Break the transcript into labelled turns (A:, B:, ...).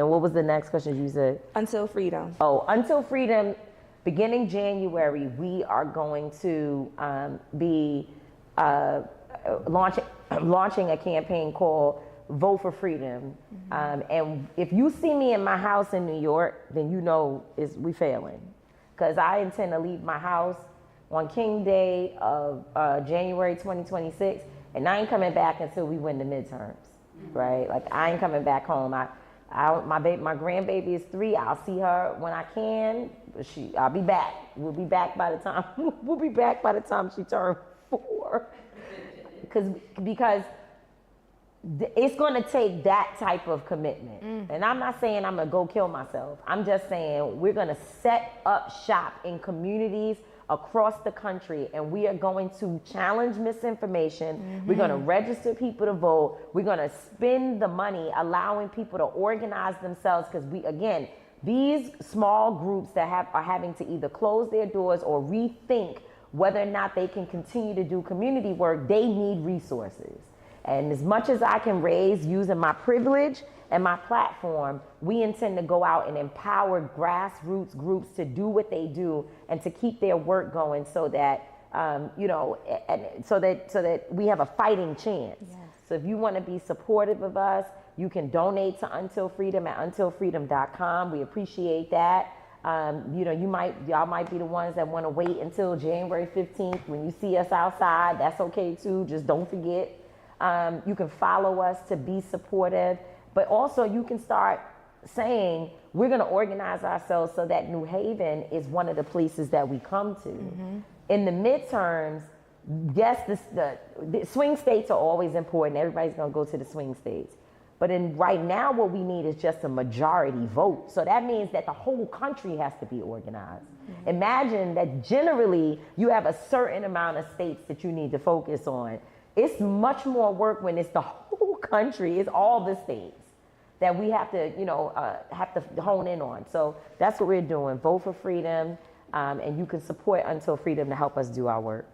A: then what was the next question you said?
B: Until freedom.
A: Oh, Until Freedom, beginning January, we are going to be launching a campaign called Vote for Freedom. And if you see me in my house in New York, then you know we failing. Because I intend to leave my house on King Day of January 2026, and I ain't coming back until we win the midterms, right? Like, I ain't coming back home. My grandbaby is 3. I'll see her when I can. I'll be back. We'll be back by the time she turns 4. Because it's going to take that type of commitment. And I'm not saying I'm going to go kill myself. I'm just saying we're going to set up shop in communities across the country, and we are going to challenge misinformation. We're going to register people to vote. We're going to spend the money allowing people to organize themselves, because these small groups that are having to either close their doors or rethink whether or not they can continue to do community work, they need resources. And as much as I can raise using my privilege and my platform, we intend to go out and empower grassroots groups to do what they do and to keep their work going, so that so that we have a fighting chance. Yes. So if you want to be supportive of us, you can donate to Until Freedom at untilfreedom.com. We appreciate that. Y'all might be the ones that want to wait until January 15th when you see us outside. That's okay too. Just don't forget. You can follow us to be supportive, but also you can start saying we're going to organize ourselves so that New Haven is one of the places that we come to. In the midterms, yes, the swing states are always important. Everybody's going to go to the swing states. But right now, what we need is just a majority vote. So that means that the whole country has to be organized. Imagine that generally you have a certain amount of states that you need to focus on. It's much more work when it's the whole country, it's all the states that we have to, have to hone in on. So that's what we're doing. Vote for Freedom, and you can support Until Freedom to help us do our work.